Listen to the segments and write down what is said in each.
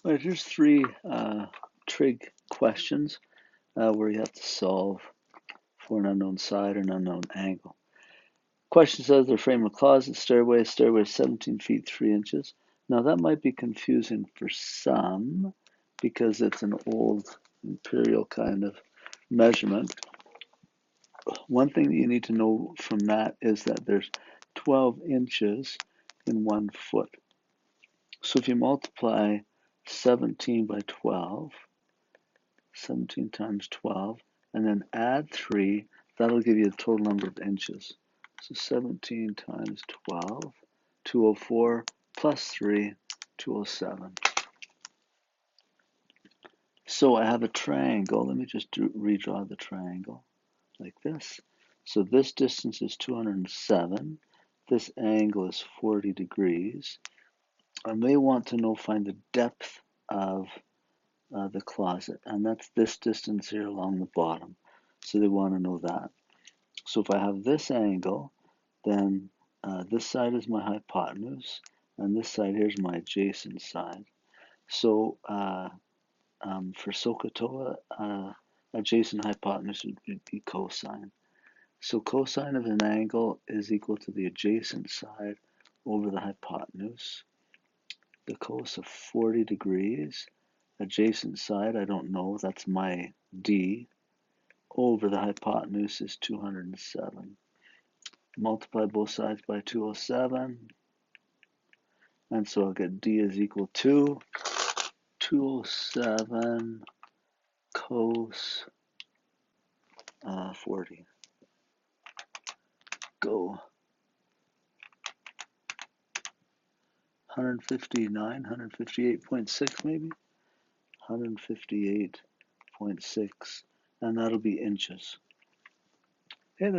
All right, here's three trig questions where you have to solve for an unknown side or an unknown angle. Question says their frame of closet, stairway is 17 feet 3 inches. Now that might be confusing for some because it's an old imperial kind of measurement. One thing that you need to know from that is that there's 12 inches in 1 foot. So if you multiply 17 by 12, 17 times 12, and then add 3, that'll give you the total number of inches. So 17 times 12, 204, plus 3, 207. So I have a triangle. Let me just redraw the triangle like this. So this distance is 207. This angle is 40 degrees. And they want to find the depth of the closet, and that's this distance here along the bottom. So they want to know that. So if I have this angle, then this side is my hypotenuse, and this side here is my adjacent side. So for SOHCAHTOA, adjacent hypotenuse would be cosine. So cosine of an angle is equal to the adjacent side over the hypotenuse. The cos of 40 degrees, adjacent side, I don't know, that's my D, over the hypotenuse is 207. Multiply both sides by 207, and so I'll get D is equal to 207 cos 40. Go. 159, 158.6 maybe? 158.6, and that'll be inches. Okay,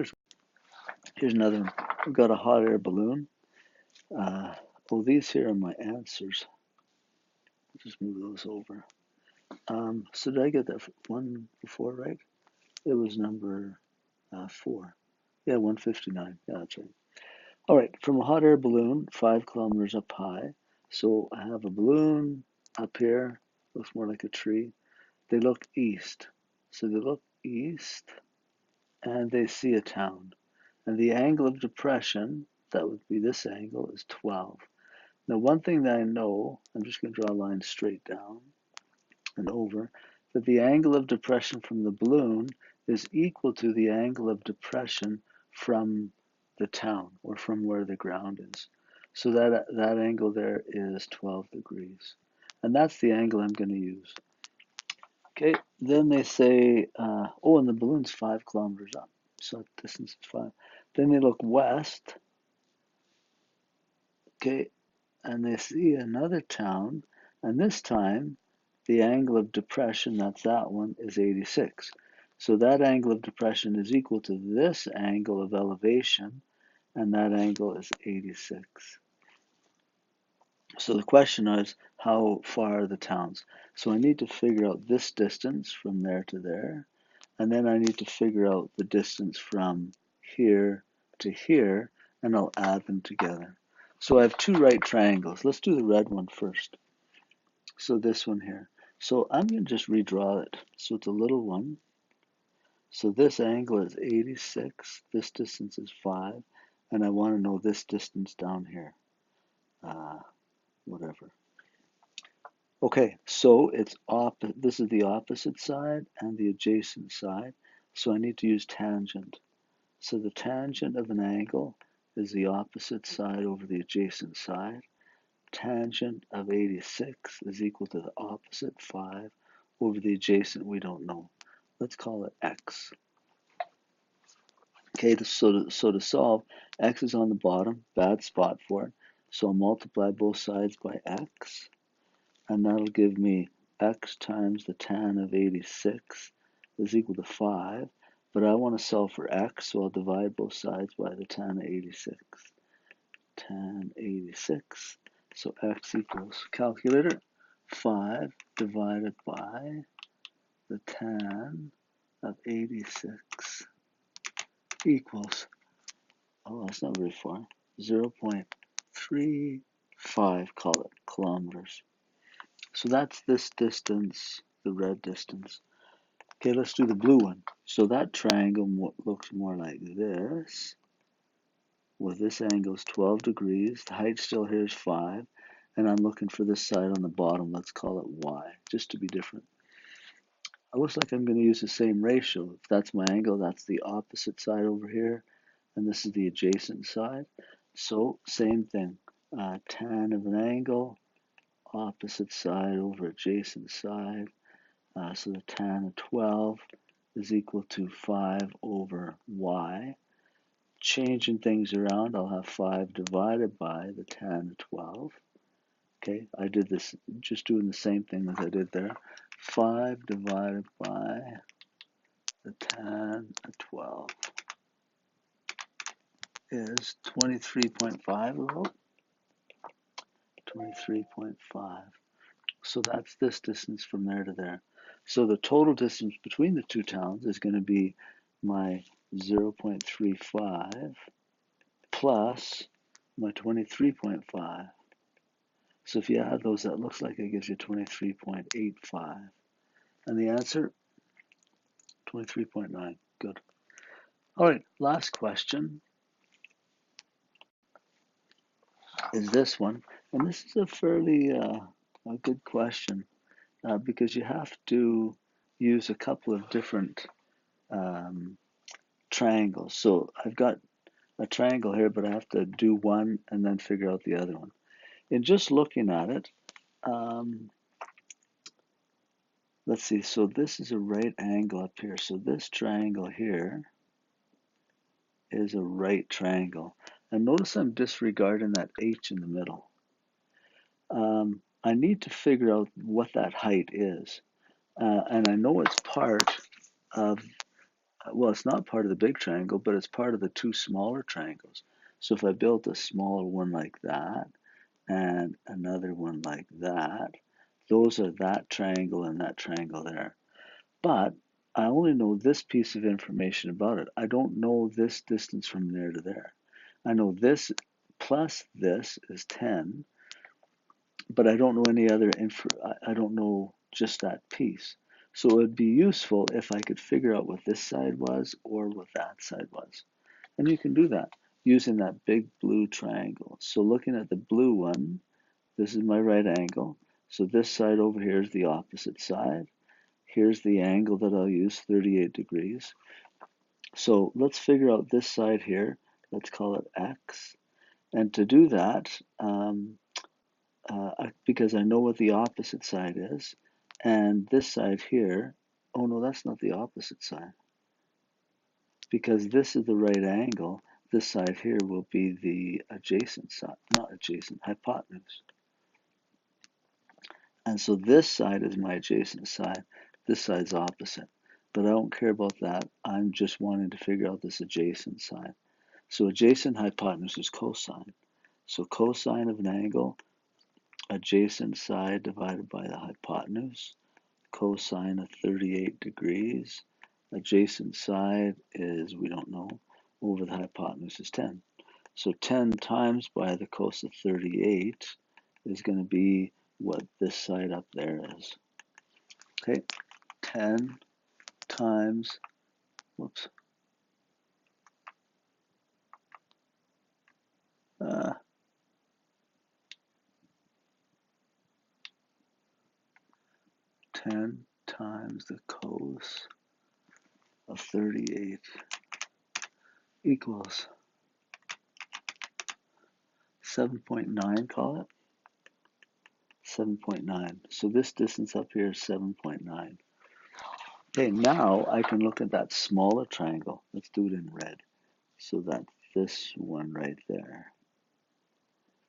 here's another one. We've got a hot air balloon. Well, these here are my answers. Just move those over. So did I get that one before right? It was number 4. Yeah, 159. Yeah, that's right. All right, from a hot air balloon, 5 kilometers up high. So I have a balloon up here, looks more like a tree. They look east. So they look east and they see a town. And the angle of depression, that would be this angle, is 12. Now, one thing that I know, I'm just going to draw a line straight down and over, that the angle of depression from the balloon is equal to the angle of depression from the town or from where the ground is. So that angle there is 12 degrees. And that's the angle I'm going to use. Okay, then they say, oh, and the balloon's 5 kilometers up. So that distance is 5. Then they look west. Okay, and they see another town, and this time the angle of depression, that's that one, is 86. So that angle of depression is equal to this angle of elevation, and that angle is 86. So the question is, how far are the towns? So I need to figure out this distance from there to there, and then I need to figure out the distance from here to here, and I'll add them together. So I have two right triangles. Let's do the red one first. So this one here. So I'm going to just redraw it. So it's a little one. So this angle is 86. This distance is 5. And I want to know this distance down here. Whatever. Okay, so this is the opposite side and the adjacent side. So I need to use tangent. So the tangent of an angle is the opposite side over the adjacent side. Tangent of 86 is equal to the opposite 5 over the adjacent we don't know. Let's call it x. Okay, so to solve, x is on the bottom, bad spot for it. So I'll multiply both sides by x, and that'll give me x times the tan of 86 is equal to 5. But I want to solve for x, so I'll divide both sides by the tan of 86. Tan 86. So x equals, calculator, 5 divided by the tan of 86 equals, oh, that's not very far, 0.35, call it, kilometers. So that's this distance, the red distance. Okay, let's do the blue one. So that triangle looks more like this, with this angle is 12 degrees. The height still here is 5, and I'm looking for this side on the bottom. Let's call it y, just to be different. It looks like I'm going to use the same ratio. If that's my angle, that's the opposite side over here, and this is the adjacent side. So same thing, tan of an angle, opposite side over adjacent side. So the tan of 12 is equal to 5 over y. Changing things around, I'll have 5 divided by the tan of 12. Okay, I did this, just doing the same thing as I did there. 5 divided by the tan of 12 is 23.5 about. 23.5. So that's this distance from there to there. So the total distance between the two towns is going to be my 0.35 plus my 23.5. So if you add those, that looks like it gives you 23.85. And the answer, 23.9. Good. All right, last question is this one. And this is a fairly a good question because you have to use a couple of different triangles. So I've got a triangle here, but I have to do one and then figure out the other one. In just looking at it, let's see, so this is a right angle up here. So this triangle here is a right triangle. And notice I'm disregarding that H in the middle. I need to figure out what that height is. And I know it's part of, well, it's not part of the big triangle, but it's part of the two smaller triangles. So if I built a smaller one like that, and another one like that, those are that triangle and that triangle there. But I only know this piece of information about it. I don't know this distance from there to there. I know this plus this is 10, but I don't know any other info. I don't know just that piece. So it would be useful if I could figure out what this side was or what that side was. And you can do that using that big blue triangle. So looking at the blue one, this is my right angle. So this side over here is the opposite side. Here's the angle that I'll use, 38 degrees. So let's figure out this side here. Let's call it X. And to do that, because I know what the opposite side is, and this side here, oh no, that's not the opposite side. Because this is the right angle, this side here will be the adjacent side, not adjacent, hypotenuse. And so this side is my adjacent side, this side's opposite. But I don't care about that, I'm just wanting to figure out this adjacent side. So adjacent hypotenuse is cosine. So cosine of an angle, adjacent side divided by the hypotenuse, cosine of 38 degrees. Adjacent side is, we don't know, over the hypotenuse is 10. So 10 times by the cos of 38 is going to be what this side up there is. Okay, 10 times, whoops, uh, 10 times the cos of 38 equals 7.9, call it. 7.9. So this distance up here is 7.9. Okay, now I can look at that smaller triangle. Let's do it in red. So that's this one right there.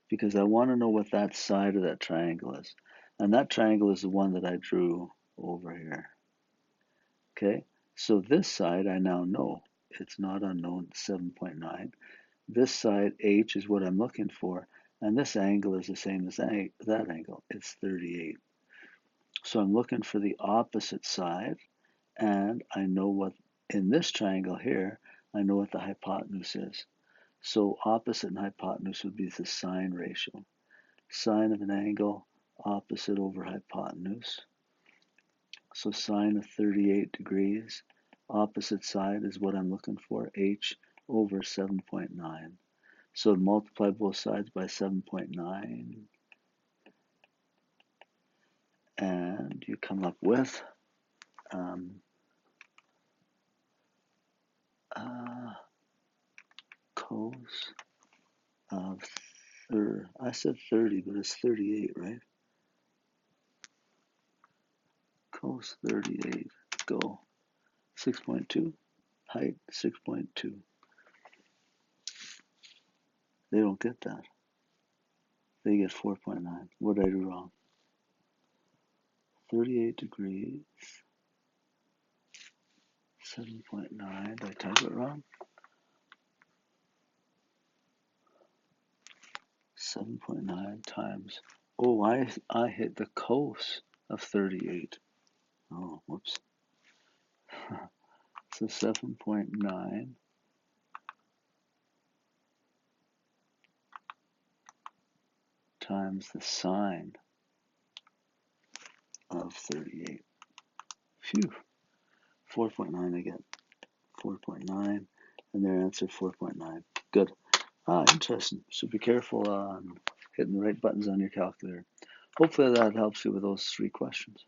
Because I want to know what that side of that triangle is. And that triangle is the one that I drew over here. Okay, so this side I now know. It's not unknown, 7.9. This side, H, is what I'm looking for. And this angle is the same as that angle. It's 38. So I'm looking for the opposite side. And I know what, in this triangle here, I know what the hypotenuse is. So opposite and hypotenuse would be the sine ratio. Sine of an angle opposite over hypotenuse. So sine of 38 degrees, opposite side is what I'm looking for, h over 7.9. So multiply both sides by 7.9, and you come up with cos of I said 30, but it's 38, right? Cos 38, go. 6.2, height 6.2. They don't get that. They get 4.9. What did I do wrong? 38 degrees, 7.9. Did I type it wrong? 7.9 times. Oh, I hit the cos of 38. Oh, whoops. So 7.9 times the sine of 38. Phew. 4.9 I get. 4.9. And their answer 4.9. Good. Interesting. So be careful on hitting the right buttons on your calculator. Hopefully that helps you with those 3 questions.